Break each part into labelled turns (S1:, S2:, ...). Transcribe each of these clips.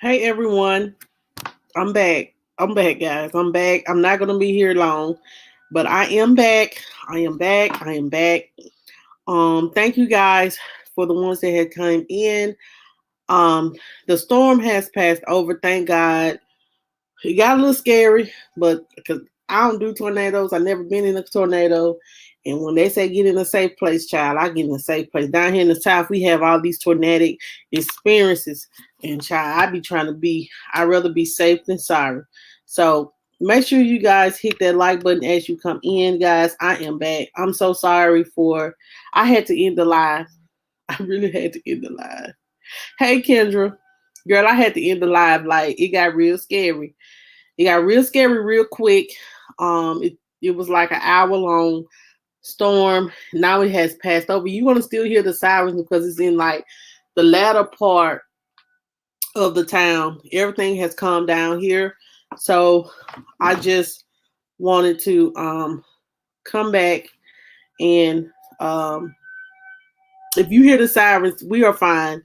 S1: Hey everyone, I'm back. I'm back, guys. I'm back. I'm not gonna be here long, but I am back. I am back. I am back. Thank you guys for the ones that had come in. Um, the storm has passed over. Thank God. It got a little scary, but because I don't do tornadoes, I've never been in a tornado. And when they say get in a safe place, child, I get in a safe place. Down here in the South, we have all these tornadic experiences. And child, I'd rather be safe than sorry. So make sure you guys hit that like button as you come in, guys. I am back. I'm so sorry I had to end the live. I really had to end the live. Hey Kendra, girl, I had to end the live. Like it got real scary. It got real scary real quick. It was like an hour long storm. Now it has passed over. You're gonna still hear the sirens because it's in like the latter part of the town. Everything has calmed down here. So I just wanted to come back and if you hear the sirens, we are fine.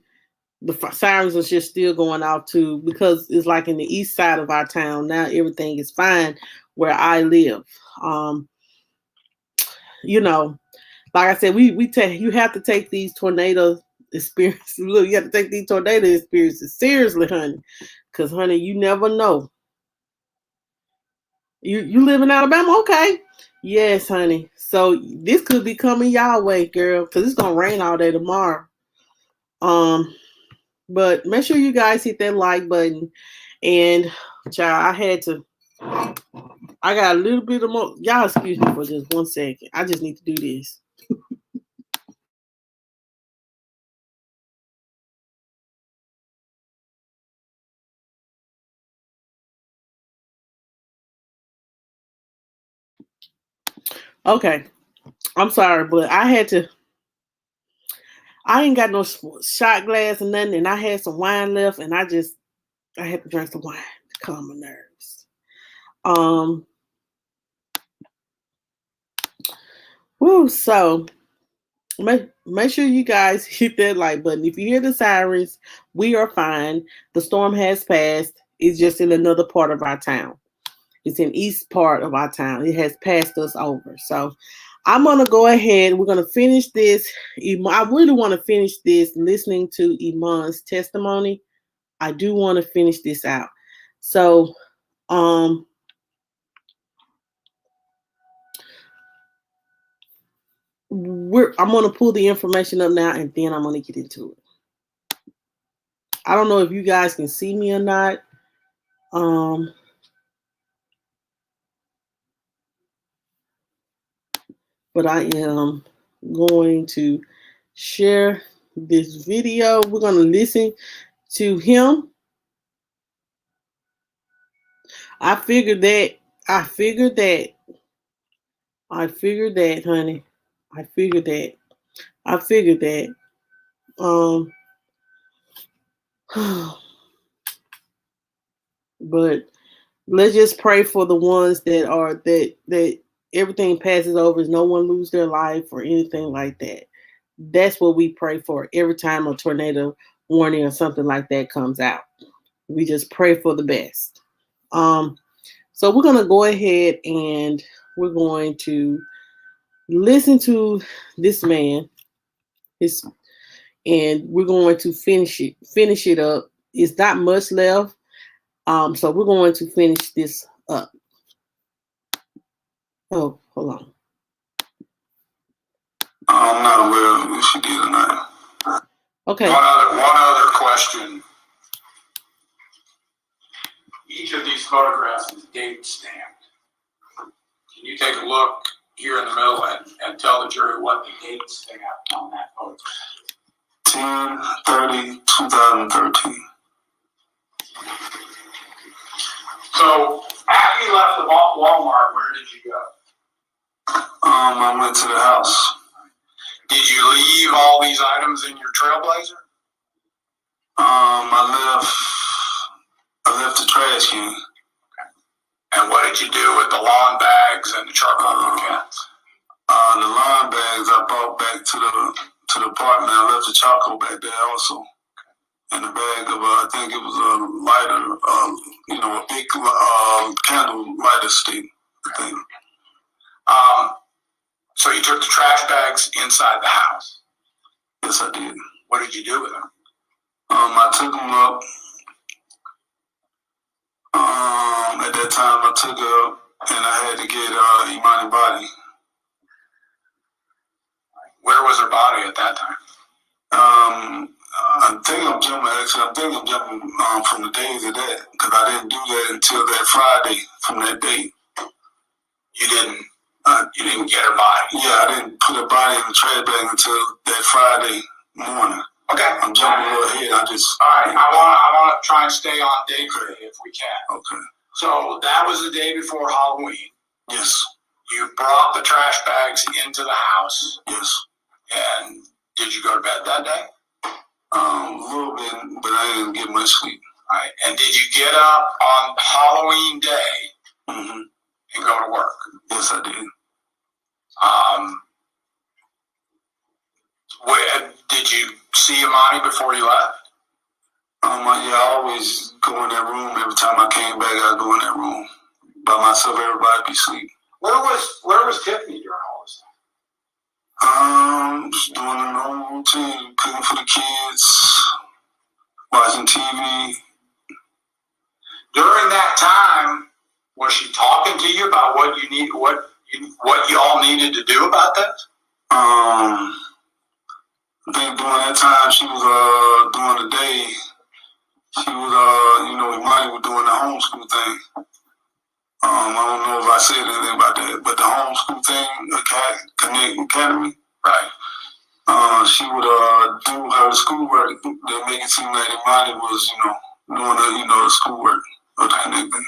S1: The sirens are just still going off too because it's like in the east side of our town now. Everything is fine where I live. Um, you know, like I said, we take you have to take these tornado experiences. Look, you have to take these tornado experiences seriously, honey, because honey, you never know. You live in Alabama, okay? Yes, honey. So this could be coming y'all way, girl, because it's gonna rain all day tomorrow. Um, but make sure you guys hit that like button. And child, I got a little bit of more. Y'all excuse me for just 1 second. I just need to do this. Okay. I'm sorry, but I ain't got no shot glass or nothing, and I had some wine left, and I had to drink some wine to calm my nerves. Um, so make sure you guys hit that like button. If you hear the sirens, we are fine. The storm has passed. It's just in another part of our town. It's in east part of our town. It has passed us over. So I'm gonna go ahead. We're gonna finish this. I really want to finish this listening to Eman's testimony. I do want to finish this out. So um I'm gonna pull the information up now and then I'm gonna get into it. I don't know if you guys can see me or not. Um but I am going to share this video. We're gonna listen to him. I figured that. I figured that. I figured that, honey. I figured that. I figured that. Um, but let's just pray for the ones that everything passes over, no one lose their life or anything like that. That's what we pray for every time a tornado warning or something like that comes out. We just pray for the best. Um, so we're gonna go ahead and we're going to listen to this man. His and we're going to finish it up. It's not much left. So we're going to finish this up. Oh, hold on. I'm not aware if she did or not. Okay.
S2: One other question. Each of these photographs is date stamped. Can you take a look here in the middle and tell the jury what the date stamped on that photograph?
S3: 10/30/2013.
S2: So after you left the Walmart, where did you go?
S3: I went to the house.
S2: Did you leave all these items in your Trailblazer?
S3: I left the trash can.
S2: Okay. And what did you do with the lawn bags and the charcoal cans?
S3: The lawn bags I brought back to the apartment. I left the charcoal back there also. and a bag of, I think it was a lighter, a big candle lighter stick thing.
S2: So you took the trash bags inside the house.
S3: Yes, I did.
S2: What did you do with them?
S3: I took them up. At that time, I took her up, and I had to get Eman's body.
S2: Where was her body at that time?
S3: I think I'm jumping from the days of that, because I didn't do that until that Friday from that date.
S2: You didn't get her body?
S3: Yeah, I didn't put her body in the trash bag until that Friday morning.
S2: Okay.
S3: I'm jumping a little ahead.
S2: All right. I want to try and stay on date if we can.
S3: Okay.
S2: So that was the day before Halloween.
S3: Yes.
S2: You brought the trash bags into the house.
S3: Yes.
S2: And did you go to bed that day?
S3: A little bit, but I didn't get much sleep.
S2: All right. And did you get up on Halloween day and go to work?
S3: Yes, I did.
S2: Did you see Imani before you left?
S3: I always go in that room. Every time I came back, I'd go in that room by myself. Everybody be asleep.
S2: Where was Tiffany during all this
S3: time? Just doing the normal routine, cooking for the kids, watching TV.
S2: During that time, was she talking to you about what you all needed to do about this?
S3: I think during that time she was during the day. She was Imani was doing the homeschool thing. I don't know if I said anything about that, but the homeschool thing, Connect Academy,
S2: right?
S3: She would do her schoolwork to make it seem like Imani was, doing the schoolwork of the Connect thing.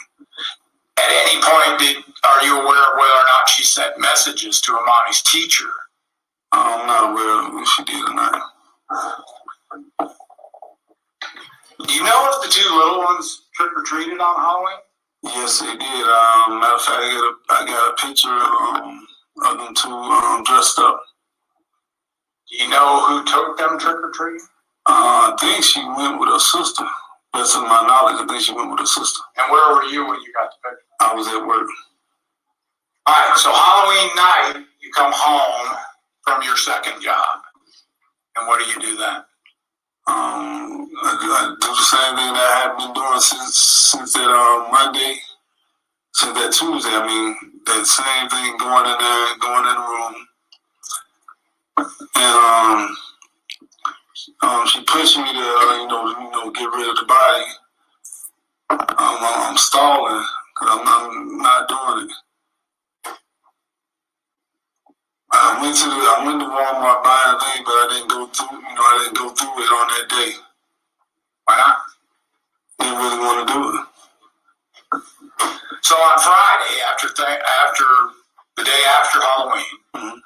S2: At any point, are you aware of whether or not she sent messages to Imani's teacher?
S3: I'm not aware if she did or not.
S2: Do you know if the two little ones trick-or-treated on Halloween?
S3: Yes, they did. Matter of fact, I got a picture of them two dressed up.
S2: Do you know who took them trick-or-treating?
S3: I think she went with her sister. That's to my knowledge. I think she went with her sister.
S2: And where were you when you got the picture?
S3: I was at work.
S2: All right, so Halloween night, you come home from your second job. And what do you do then?
S3: I do the same thing that I have been doing since that Monday, since that Tuesday. I mean, that same thing, going in there, going in the room. And she pushed me to get rid of the body. I'm stalling because I'm not doing it. I went to Walmart buying a thing, but I didn't go through. I didn't go through it on that day.
S2: Why not?
S3: Didn't really want to do it.
S2: So on Friday, after the day after Halloween,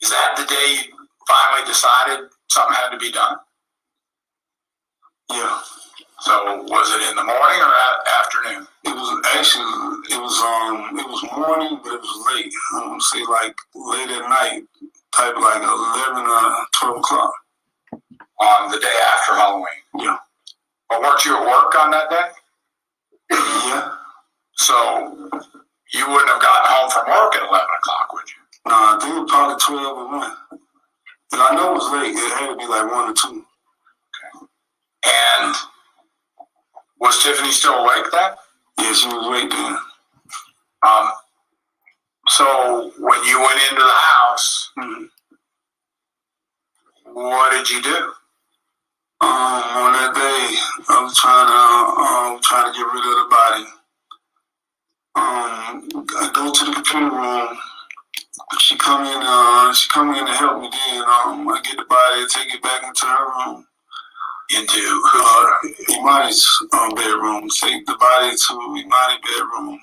S2: is that the day you finally decided something had to be done?
S3: Yeah.
S2: So was it in the morning or afternoon?
S3: It was morning, but it was late. I want to say like late at night, type like 11 or 12 o'clock.
S2: On the day after Halloween?
S3: Yeah.
S2: But weren't you at work on that day?
S3: Yeah.
S2: So you wouldn't have gotten home from work at 11 o'clock, would you?
S3: No, I think it was probably 12 or 1. And I know it was late. It had to be like 1 or 2.
S2: Okay. And was Tiffany still awake then?
S3: Yeah, she was awake then.
S2: So when you went into the house, what did you do?
S3: On that day, I was trying to get rid of the body. I go to the computer room. She come in to help me. Then I get the body, take it back into her room.
S2: Into
S3: Imani's bedroom. Take the body to Imani's bedroom.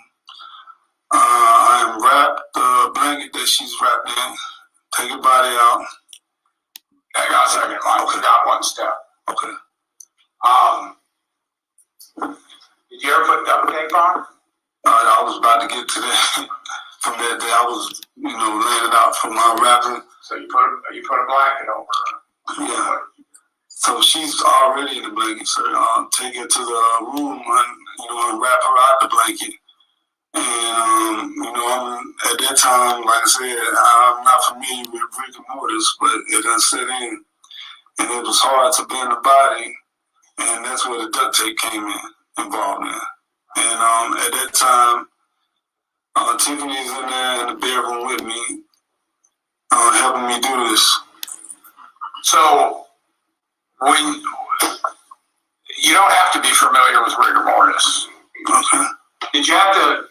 S3: I wrapped the blanket that she's wrapped in. Take the body out.
S2: Hang on a second, Mike. We got one step.
S3: Okay.
S2: Did you ever put duct tape on?
S3: I was about to get to that. From that day, I was, laying it out for my wrapping.
S2: So you put a blanket over her.
S3: Yeah. So she's already in the blanket. So take her to the room and wrap her out the blanket. And at that time, like I said, I'm not familiar with rigor mortis, but it done set in, and it was hard to bend the body, and that's where the duct tape came involved in. And at that time, Tiffany's in there in the bedroom with me, helping me do this.
S2: So when you don't have to be familiar with rigor mortis.
S3: Okay.
S2: Did you have to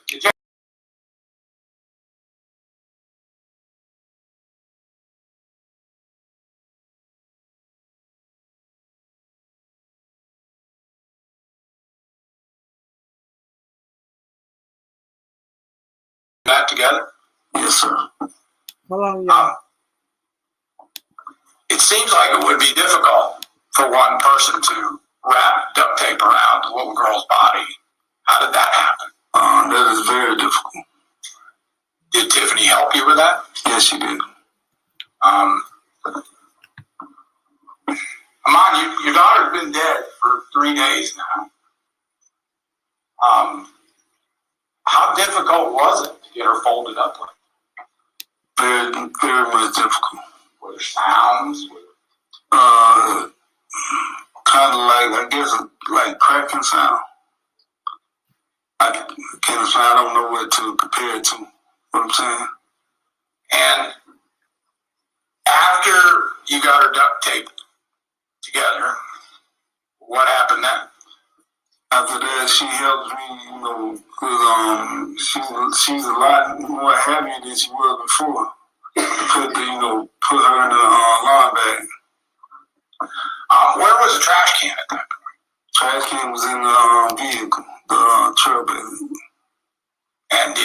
S2: that together?
S3: Yes, sir.
S1: Hold on, y'all.
S2: It seems like it would be difficult for one person to wrap duct tape around a little girl's body. How did that happen?
S3: That is very difficult.
S2: Did Tiffany help you with that?
S3: Yes, she did.
S2: Eman, your daughter's been dead for 3 days now. How difficult was it to get her folded up like that?
S3: Very, very much difficult.
S2: Were there sounds?
S3: Kind of like, I guess, like cracking sound. I can't explain. I don't know what to compare it to. What I'm saying.
S2: And after you got her duct taped together, what happened then?
S3: After that, she helped me, because she's a lot more heavier than she was before. Put her in the lawn bag.
S2: Where was the trash can at that point?
S3: Trash can was in the vehicle, the trail bag.
S2: And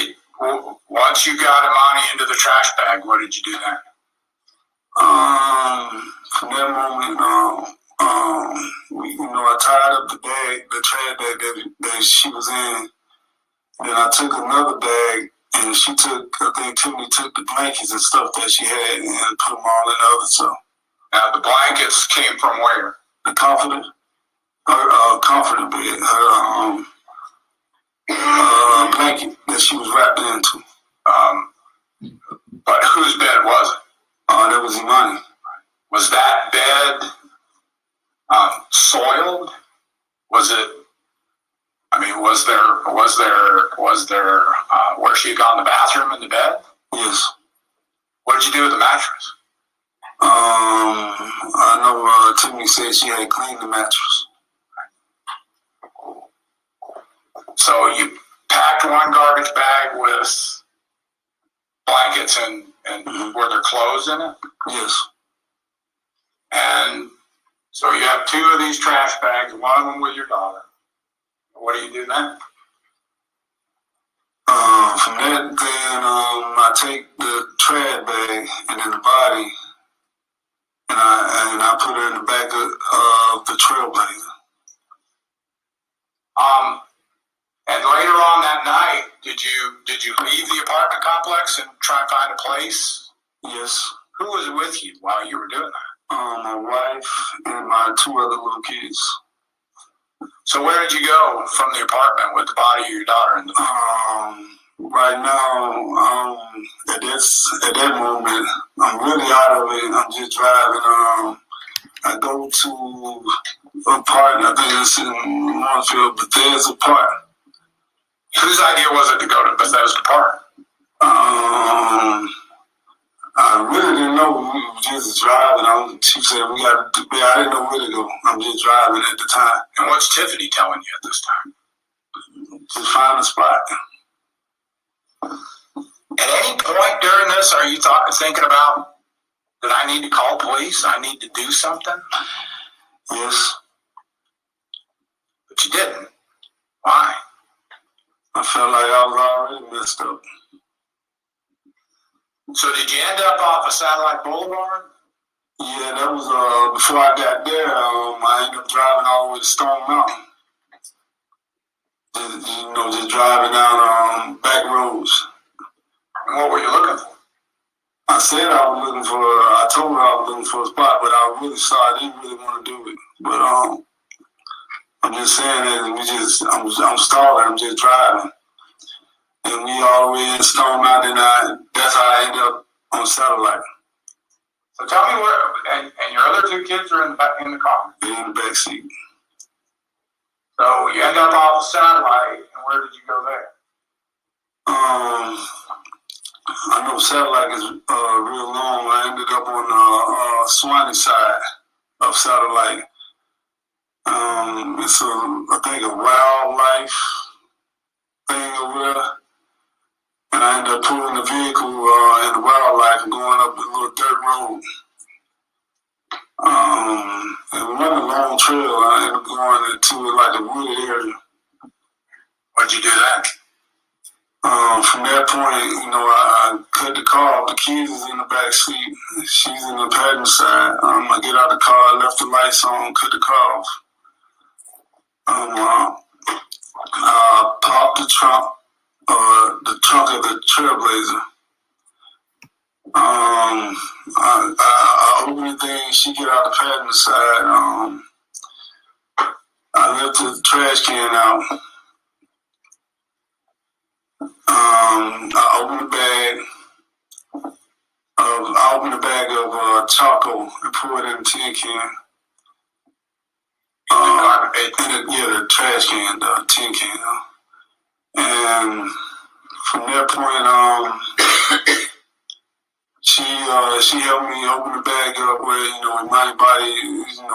S2: once you got Imani into the trash bag, what did you do then?
S3: From that moment, I tied up the bag, the trash bag that she was in. Then I took another bag, and I think Tiffany took the blankets and stuff that she had and put them all in the other stuff.
S2: Now, the blankets came from where?
S3: The comforter bed, her blanket that she was wrapped into.
S2: But whose bed was it?
S3: That was Imani.
S2: Was that bed soiled? Was it? I mean, was there where she had gone to the bathroom in the bed?
S3: Yes.
S2: What did you do with the mattress?
S3: I know Tiffany said she had cleaned the mattress.
S2: So you packed one garbage bag with blankets and were there clothes in it?
S3: Yes.
S2: And so you have 2 of these trash bags, one of them with your daughter. What do you do then?
S3: From that, then I take the trash bag and then the body, and I put her in the back of the trailblazer.
S2: And later on that night, did you leave the apartment complex and try and find a place?
S3: Yes.
S2: Who was with you while you were doing that?
S3: My wife and my 2 other little kids.
S2: So where did you go from the apartment with the body of your daughter in the
S3: Right now, at that moment, I'm really out of it. I'm just driving. I go to a park, I think it's in Montfield, but there's a park.
S2: Whose idea was it to go to Bethesda Park?
S3: I really didn't know. We were just driving. She said, we got to be. I didn't know where to go. I'm just driving at the time.
S2: And what's Tiffany telling you at this time?
S3: Just find a spot.
S2: At any point during this, are you thinking about that I need to call police? I need to do something?
S3: Yes.
S2: But you didn't. Why?
S3: I felt like I was already messed up.
S2: So did you end up off of Satellite Boulevard?
S3: Yeah, that was before I got there. I ended up driving all the way to Stone Mountain. Just driving down back roads.
S2: And what were you looking for?
S3: I I said I told her I was looking for a spot, but I really saw I didn't really want to do it. But I'm just saying that I'm stalling, I'm just driving. And we all the way in Stone Mountain, that's how I ended up on Satellite.
S2: So tell me where, and your other two kids are in the car?
S3: They're in the back seat.
S2: So you end up off the Satellite, and where did you go there?
S3: I know Satellite is real long. I ended up on the Swanee side of Satellite. It's I think a wildlife thing over there. And I ended up pulling the vehicle in the wildlife and going up a little dirt road. And we went a long trail. I ended up going into like a wooded area.
S2: What'd you do then?
S3: From that point, I cut the car off. The kids is in the back seat. She's in the passenger side. I get out the car, left the lights on, cut the car off. I popped the trunk of the Trailblazer. I opened the thing. She get out the passenger side. I left the trash can out. I opened the bag of charcoal and poured it in the tin can. The trash can, the tin can. And from that point, she helped me open the bag up where my body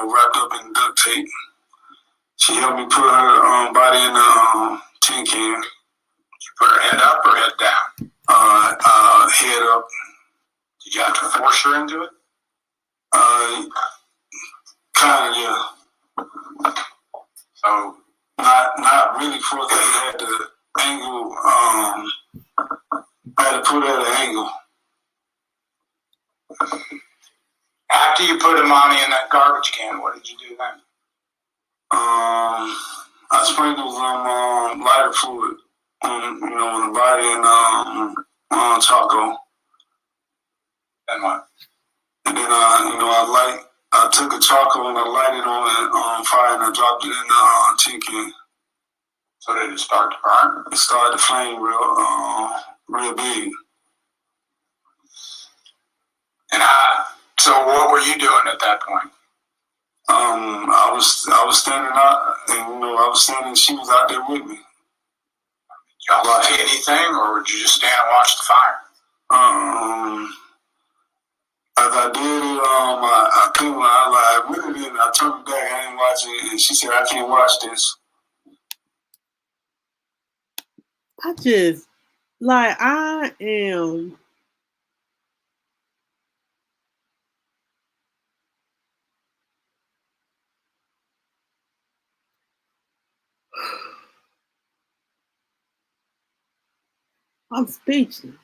S3: wrapped up in duct tape. She helped me put her body in the tin can.
S2: Did you put her head up or head down?
S3: Head up.
S2: Did you have to force her into it?
S3: Kind of, yeah.
S2: So
S3: not really forced. I had to angle. I had to put her at an angle.
S2: After you put Imani in that garbage can, what did you do then?
S3: I sprinkled some lighter fluid on the body and on charcoal.
S2: Then what?
S3: And then I took a charcoal and I lighted on fire and I dropped it in the tin can.
S2: So did it start to burn?
S3: It started to flame real big.
S2: And so what were you doing at that point?
S3: I was standing out, and I was standing. She was out there with me.
S2: Y'all see anything, or would you just stand and watch the fire?
S3: As I did it, I couldn't. I really didn't. I turned back. I didn't watch it, and she said, "I can't watch this."
S1: I am. I'm speechless.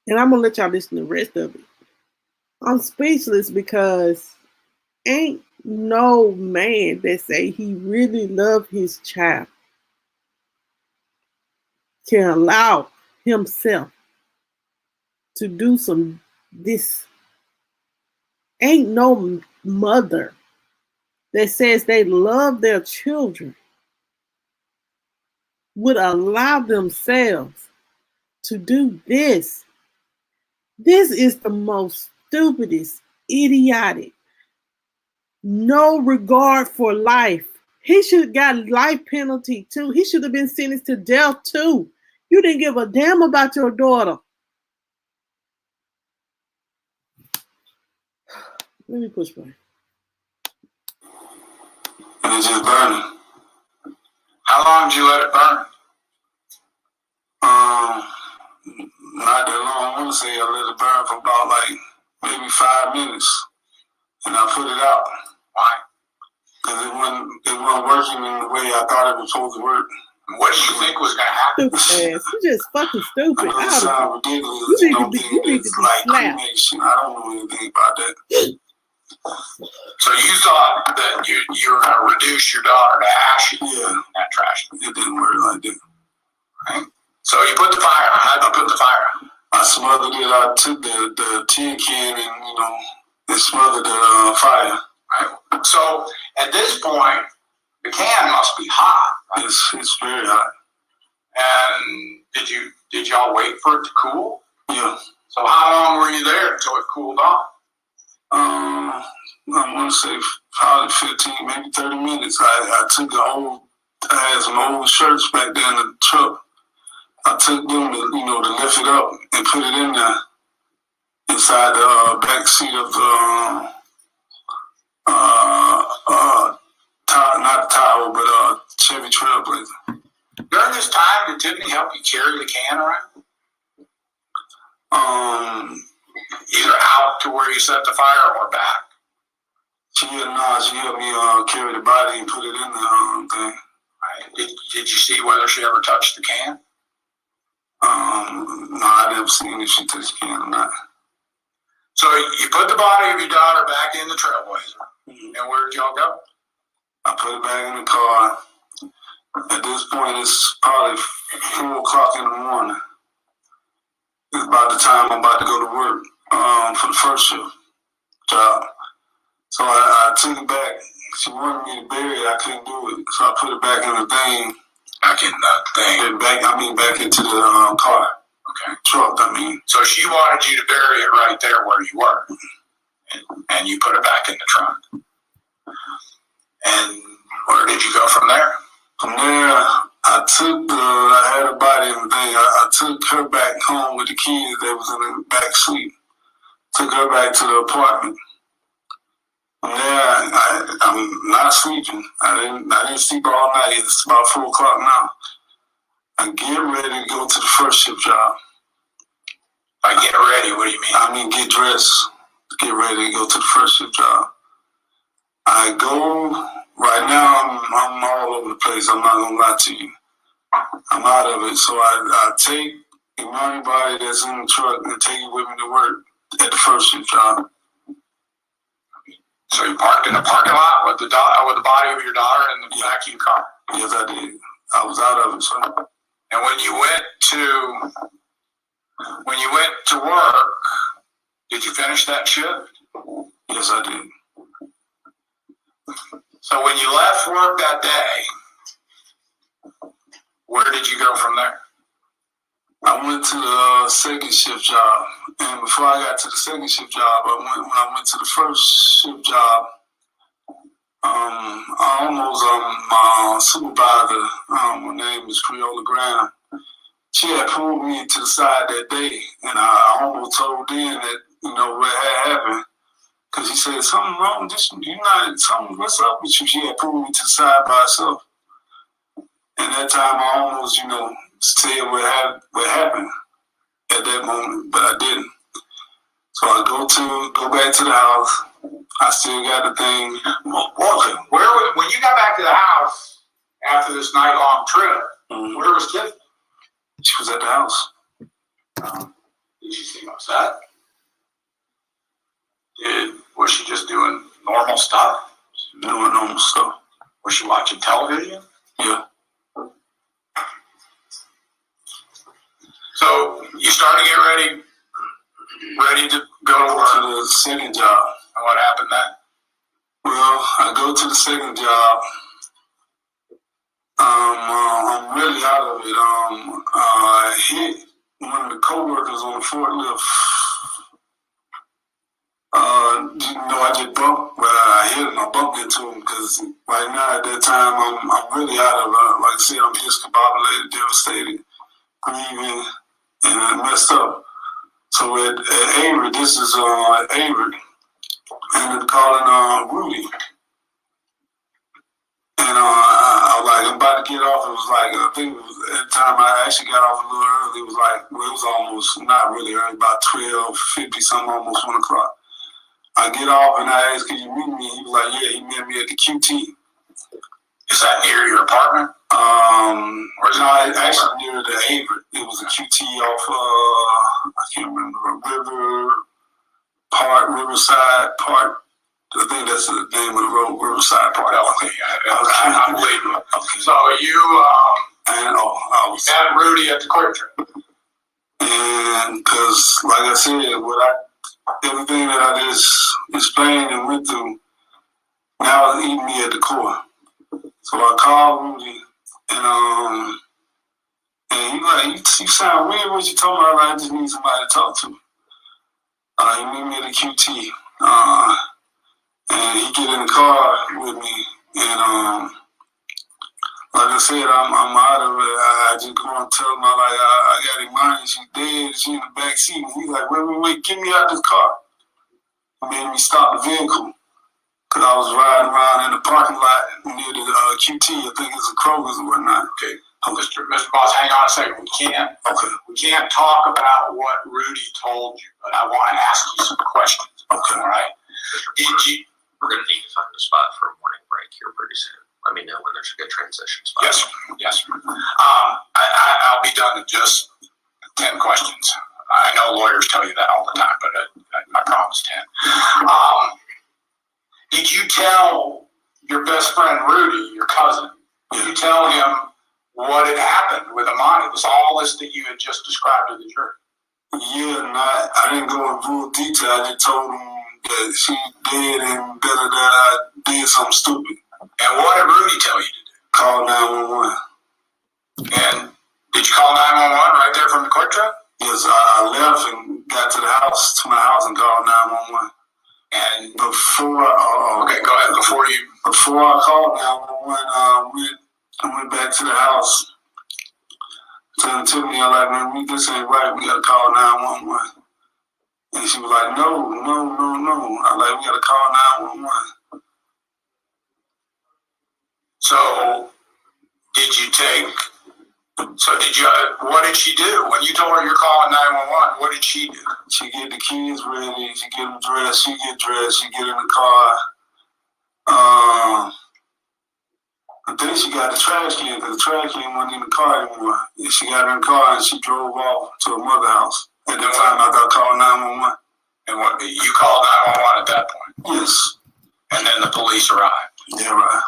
S1: And I'm going to let y'all listen to the rest of it. I'm speechless because ain't no man that say he really love his child can allow himself to do this. Ain't no mother that says they love their children would allow themselves to do this. This is the most stupidest, idiotic, no regard for life. He should have got life penalty too. He should have been sentenced to death too. You didn't give a damn about your daughter. Let me push play.
S3: And it's just burning.
S2: How long did you let it burn?
S3: Not that long. I want to say I let it burn for about maybe 5 minutes, and I put it out.
S2: Why?
S3: Because it wasn't working in the way I thought it was supposed to work.
S2: What did you think was going to happen?
S1: Stupid ass. You just fucking stupid.
S3: I know it sounds ridiculous.
S1: You need to be slapped.
S3: Cremation. I don't know anything about that.
S2: So you thought that you were going to reduce your daughter to ashes in that trash?
S3: It didn't work like that.
S2: Right. So you put the fire on. How did you put the fire on?
S3: I smothered it. I took the tin can and smothered the fire.
S2: Right. So at this point, the can must be hot. Right?
S3: It's very hot.
S2: And did y'all wait for it to cool?
S3: Yeah.
S2: So how long were you there until it cooled off?
S3: I want to say probably 15, maybe 30 minutes. I had some old shirts back there in the truck. I took them to lift it up and put it in there inside the back seat of the not Tahoe, but Chevy Trailblazer.
S2: During this time, did Tiffany help you carry the can around? Either out to where you set the fire or back?
S3: She helped me carry the body and put it in the thing.
S2: Right. Did you see whether she ever touched the can?
S3: No, I never seen if she touched the can or not.
S2: So you put the body of your daughter back in the Trailblazer. Mm-hmm. And where did y'all go?
S3: I put it back in the car. At this point, it's probably 4 o'clock in the morning. It's about the time I'm about to go to work for the first shift job. So I took it back. She wanted me to bury it. I couldn't do it. So I put it back in the thing.
S2: Back in the thing?
S3: Back into the car.
S2: Okay.
S3: Truck,
S2: So she wanted you to bury it right there where you were. And you put it back in the trunk. And where did you go from there?
S3: From there, I had a body and everything. I took her back home with the kids that was in the back seat. Took her back to the apartment. From there, I'm not sleeping. I didn't sleep all night. It's about 4 o'clock now. I get ready to go to the first shift job.
S2: By get ready, what do you mean?
S3: I mean get dressed. Get ready to go to the first shift job. I go, right now I'm all over the place. I'm not going to lie to you. I'm out of it. So I take Eman body that's in the truck and take it with me to work at the first shift job.
S2: So you parked in a parking lot with the body of your daughter in the back of your car?
S3: Yes, I did. I was out of it, so.
S2: And when you went to work, did you finish that shift?
S3: Yes, I did.
S2: So when you left work that day, where did you go from there?
S3: I went to the second shift job, and before I got to the second shift job, when I went to the first shift job, my supervisor, her name is Creola Graham, she had pulled me to the side that day, and I almost told them that, what had happened. Because he said, something wrong with this, what's up with you? She had pulled me to the side by herself. And that time I almost, said what happened at that moment, but I didn't. So I go back to the house. I still got the thing.
S2: When you got back to the house after this night-long trip, where was Tiffany?
S3: She was at the house.
S2: Did she seem upset? Was she just doing normal stuff?
S3: Doing normal stuff.
S2: Was she watching television?
S3: Yeah.
S2: So you start to get ready to go to work.
S3: To the second job.
S2: And what happened then?
S3: Well, I go to the second job. I'm really out of it. I hit one of the coworkers on the forklift. I just bumped, but I hit him. I bumped into him because right now at that time I'm really out of it. Like I said, I'm discombobulated, devastated, grieving, and I messed up. So at Avery, this is Avery, I ended up calling Rudy. And I was like, I'm about to get off. It was like, I think it was, at the time I actually got off a little early. It was like, it was almost not really early, about 12:50, something, almost 1 o'clock. I get off and I asked, can you meet me? He was like, yeah, he met me at the QT.
S2: Is that near your apartment?
S3: Or is it actually near the Avery. It was a QT off, I can't remember, Riverside Park. I think that's the name of the road, Riverside Park.
S2: Okay, I believe you. Okay. So you
S3: I was
S2: had Rudy at the Quick Trip.
S3: And because, like I said, everything that I just explained and went through, now it's eating me at the core. So I called Rudy, and he like, you sound weird when you told me. I just need somebody to talk to. He meet me at the QT, and he get in the car with me, and like I said, I'm out of it. I just go and tell him, I got Eman, she's dead, she in the back seat. And he's like, wait, get me out of this car. He made me stop the vehicle. Because I was riding around in the parking lot near the QT, I think it's a Kroger's or whatnot.
S2: Okay. Mr. Boss, hang on a second. We can't talk about what Rudy told you, but I want to ask you some questions.
S3: Okay.
S2: All right.
S4: We're going to need to find a spot for a morning break here pretty soon. Let me know when there's a good transition spot.
S2: Yes. I'll be done in just 10 questions. I know lawyers tell you that all the time, but I promise 10. Did you tell your best friend Rudy, your cousin, did you tell him what had happened with Amani? Was all this that you had just described to the jury?
S3: Yeah, I didn't go in full detail. I just told him that she dead and that I did something stupid.
S2: And what did Rudy tell you to do?
S3: Call 911.
S2: And did you call 911 right there from the quick trap?
S3: Yes, I left and got to my house and called 911.
S2: And
S3: before
S2: okay, go ahead.
S3: Before I called 911, I went back to the house. To me, I'm like, man, this ain't right. We gotta call 911. And she was like, no. I'm like, we gotta call 911.
S2: So, what did she do? When you told her you're calling 911, what did she do?
S3: She get the kids ready, she get them dressed, she get dressed, she get in the car. I think she got the trash can because the trash can wasn't in the car anymore. And she got in the car and she drove off to her mother's house. At the time, I got called 911.
S2: And what, you called 911 at that point?
S3: Yes.
S2: And then the police arrived?
S3: Yeah, right.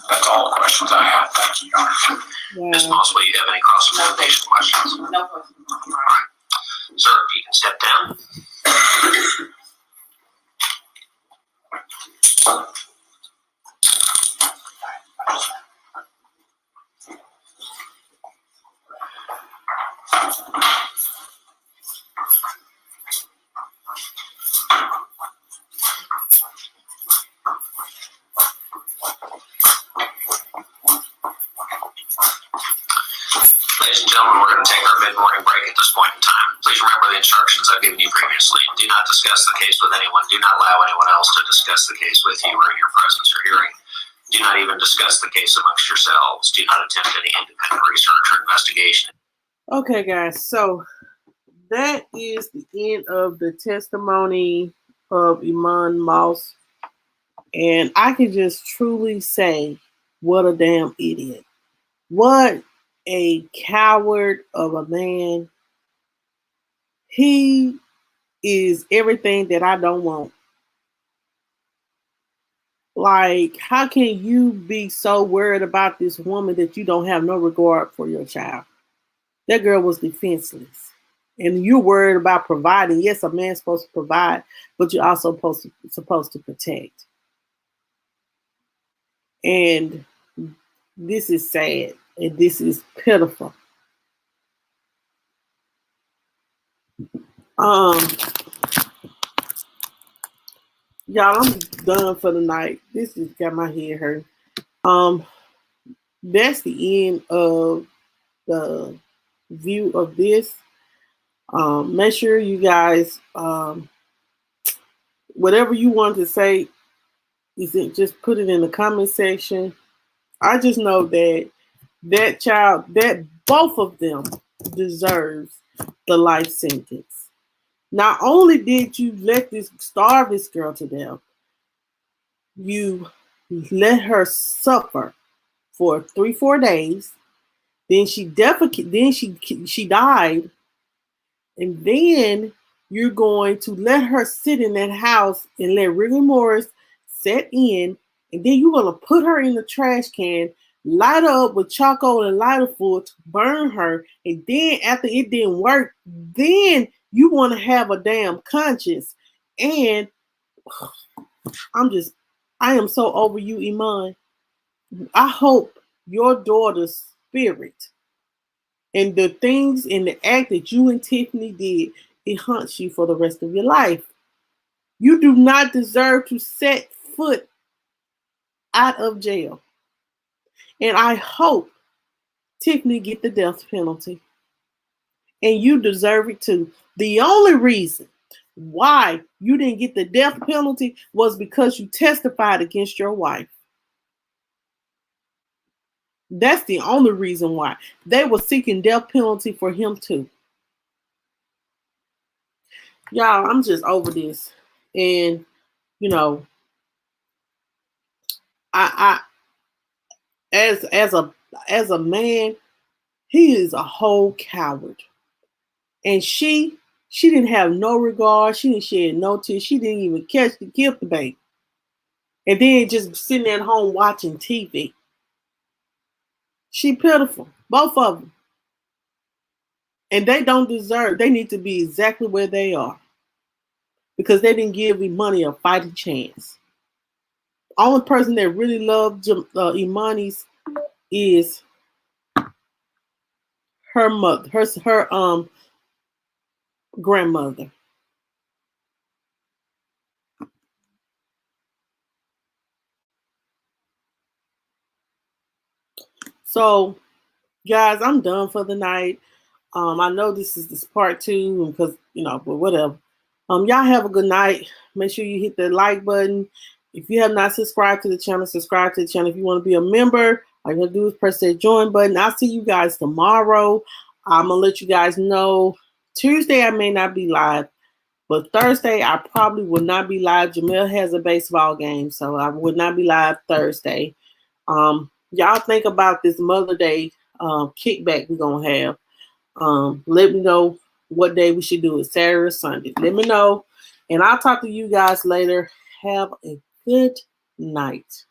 S2: That's all the questions I have. Thank you, Your Honor.
S4: Ms. Moss, will you have any cross-examination questions?
S5: No question.
S4: All right. Sir, you can step down. Ladies and gentlemen, we're going to take our mid-morning break at this point in time. Please remember the instructions I've given you previously. Do not discuss the case with anyone. Do not allow anyone else to discuss the case with you or in your presence or hearing. Do not even discuss the case amongst yourselves. Do not attempt any independent research or investigation.
S1: Okay, guys. So that is the end of the testimony of Eman Moss. And I can just truly say, what a damn idiot. What a coward of a man. He is everything that I don't want. Like, how can you be so worried about this woman that you don't have no regard for your child? That girl was defenseless. And you're worried about providing. Yes, a man's supposed to provide, but you're also supposed to protect. And this is sad. And this is pitiful. Y'all, I'm done for the night. This has got my head hurt. That's the end of the view of this. Make sure you guys, whatever you want to say, just put it in the comment section. I just know that child, that both of them deserves the life sentence. Not only did you starve this girl to death, you let her suffer for 3-4 days. Then she died, and then you're going to let her sit in that house and let rigor mortis set in, and then you're gonna put her in the trash can light her up with charcoal and lighter fluid to burn her, and then after it didn't work, then you want to have a damn conscience. And I am so over you, Eman. I hope your daughter's spirit and the things and the act that you and Tiffany did, it haunts you for the rest of your life. You do not deserve to set foot out of jail. And I hope Tiffany get the death penalty. And you deserve it too. The only reason why you didn't get the death penalty was because you testified against your wife. That's the only reason why. They were seeking death penalty for him too. Y'all, I'm just over this. And, you know, I as a man, he is a whole coward. And she didn't have no regard. She didn't shed no tears. She didn't even catch the gift baby. And then just sitting at home watching TV. She pitiful. Both of them. And they don't deserve. They need to be exactly where they are. Because they didn't give Imani a fighting chance. Only person that really loved Imani's is her mother, her grandmother. So, guys, I'm done for the night. I know this is part 2 because but whatever. Y'all have a good night. Make sure you hit the like button. If you have not subscribed to the channel, subscribe to the channel. If you want to be a member, all you gotta do is press that join button. I'll see you guys tomorrow. I'm gonna let you guys know. Tuesday I may not be live, but Thursday I probably will not be live. Jamel has a baseball game, so I would not be live Thursday. Y'all think about this Mother Day kickback we're gonna have. Let me know what day we should do it, Saturday or Sunday. Let me know, and I'll talk to you guys later. Have a good night.